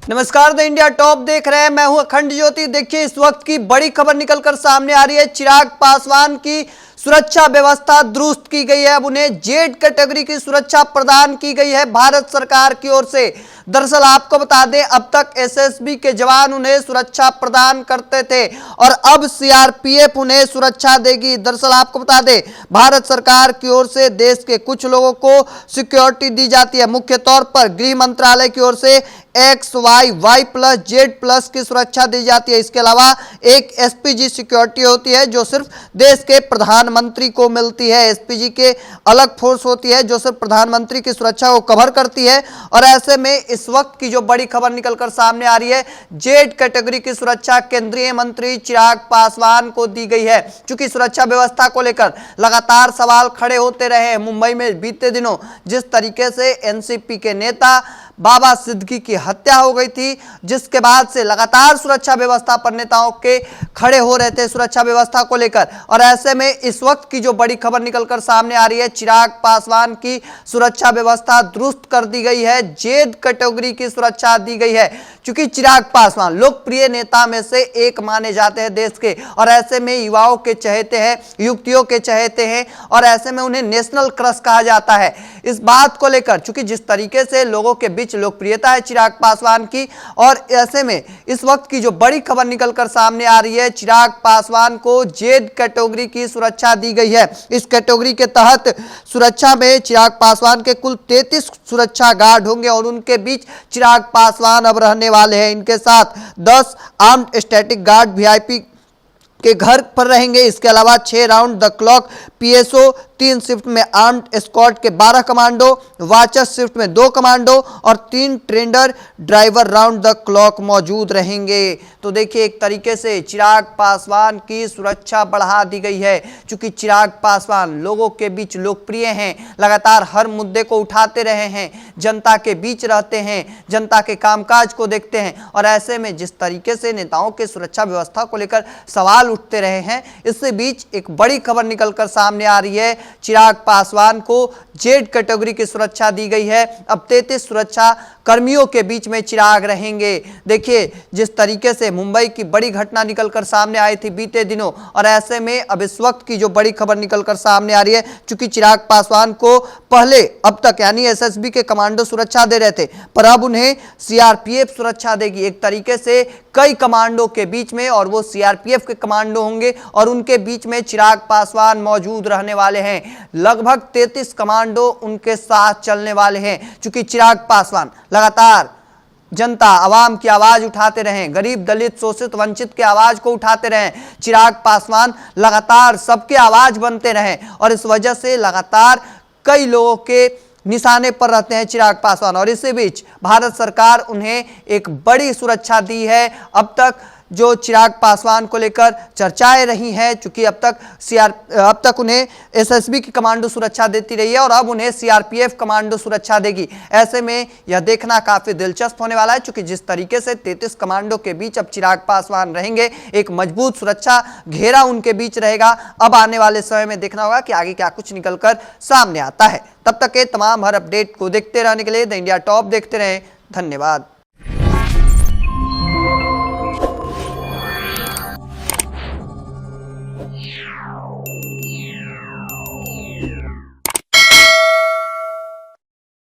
नमस्कार, the India top देख रहे हैं। मैं हूं अखंड ज्योति। देखिए, इस वक्त की बड़ी खबर निकलकर सामने आ रही है। चिराग पासवान की सुरक्षा व्यवस्था दुरुस्त की गई है। अब उन्हें जेड कैटेगरी की सुरक्षा प्रदान की गई है भारत सरकार की ओर से। दरअसल आपको बता दें, अब तक एसएसबी के जवान उन्हें सुरक्षा प्रदान करते थे और अब सीआरपीएफ उन्हें सुरक्षा देगी। दरअसल आपको बता दें, भारत सरकार की ओर से देश के कुछ लोगों को सिक्योरिटी दी जाती है। मुख्य तौर पर गृह मंत्रालय की ओर से XY प्लस जेड प्लस की सुरक्षा दी जाती है। इसके अलावा एक एसपीजी सिक्योरिटी होती है जो सिर्फ देश के प्रधानमंत्री को मिलती है। एसपीजी के अलग फोर्स होती है जो सिर्फ प्रधानमंत्री की सुरक्षा को कवर करती है। और ऐसे में इस वक्त की जो बड़ी खबर निकलकर सामने आ रही है, जेड कैटेगरी की सुरक्षा केंद्रीय मंत्री चिराग पासवान को दी गई है। चूंकि सुरक्षा व्यवस्था को लेकर लगातार सवाल खड़े होते रहे। मुंबई में बीते दिनों जिस तरीके से एनसीपी के नेता बाबा सिद्दीकी की हत्या हो गई थी, जिसके बाद से लगातार सुरक्षा व्यवस्था पर नेताओं के खड़े हो रहे थे सुरक्षा व्यवस्था को लेकर। और ऐसे में इस वक्त की जो बड़ी खबर निकलकर सामने आ रही है, चिराग पासवान की सुरक्षा व्यवस्था दुरुस्त कर दी गई है। जेड कैटेगरी की सुरक्षा दी गई है। क्योंकि चिराग पासवान लोकप्रिय नेता में से एक माने जाते हैं देश के, और ऐसे में युवाओं के चहेते हैं, युवतियों के चहेते हैं, और ऐसे में उन्हें नेशनल क्रश कहा जाता है। इस बात को लेकर, चूंकि जिस तरीके से लोगों के बीच लोकप्रियता है चिराग पासवान की, और ऐसे में इस वक्त की जो बड़ी खबर निकलकर सामने आ रही है, चिराग पासवान को जेड कैटेगरी की सुरक्षा दी गई है। इस कैटेगरी के तहत सुरक्षा में चिराग पासवान के कुल 33 सुरक्षा गार्ड होंगे और उनके बीच चिराग पासवान अब रहने वाले हैं। इनके साथ 10 आर्म्ड स्टैटिक गार्ड वीआईपी के घर पर रहेंगे। इसके अलावा 6 round the clock PSO, 3 shift में आर्म्ड एस्कॉर्ट के 12 कमांडो, वाचर शिफ्ट में 2 कमांडो और 3 trender driver round the clock मौजूद रहेंगे। तो देखिए, एक तरीके से चिराग पासवान की सुरक्षा बढ़ा दी गई है। क्योंकि चिराग पासवान लोगों के बीच लोकप्रिय हैं, लगातार हर मुद्दे को उठाते रहे हैं, जनता के बीच रहते हैं, जनता के कामकाज को देखते हैं। और ऐसे में जिस तरीके से नेताओं के सुरक्षा व्यवस्था को लेकर सवाल उठते रहे हैं, इससे बीच एक बड़ी खबर निकलकर सामने आ रही है। चिराग पासवान को जेड कैटेगरी की सुरक्षा दी गई है। अब 33 सुरक्षा कर्मियों के बीच में चिराग रहेंगे। देखिए, जिस तरीके से मुंबई की बड़ी घटना निकलकर सामने आई थी बीते दिनों, और ऐसे में अब इस वक्त की जो बड़ी खबर निकलकर सामने आ रही है, चूंकि चिराग पासवान को पहले अब तक यानी एसएसबी के कमांडो सुरक्षा दे रहे थे, पर अब उन्हें सीआरपीएफ सुरक्षा देगी। एक तरीके से कई कमांडो के बीच में, और वो सीआरपीएफ के कमांडो होंगे और उनके बीच में चिराग पासवान मौजूद रहने वाले हैं। लगभग 33 कमांडो उनके साथ चलने वाले हैं। क्योंकि चिराग पासवान लगातार जनता आवाम की आवाज उठाते रहे, गरीब दलित शोषित वंचित के आवाज को उठाते रहे। चिराग पासवान लगातार सबके आवाज बनते रहे, और इस वजह से लगातार कई लोगों के निशाने पर रहते हैं चिराग पासवान। और इसी बीच भारत सरकार उन्हें एक बड़ी सुरक्षा दी है। अब तक जो चिराग पासवान को लेकर चर्चाएं रही हैं, चूंकि अब तक उन्हें एसएसबी की कमांडो सुरक्षा देती रही है और अब उन्हें सीआरपीएफ कमांडो सुरक्षा देगी। ऐसे में यह देखना काफी दिलचस्प होने वाला है, चूंकि जिस तरीके से 33 कमांडो के बीच अब चिराग पासवान रहेंगे, एक मजबूत सुरक्षा घेरा उनके बीच रहेगा। अब आने वाले समय में देखना होगा कि आगे क्या कुछ निकलकर सामने आता है। तब तक के तमाम हर अपडेट को देखते रहने के लिए द इंडिया टॉप देखते रहें। धन्यवाद।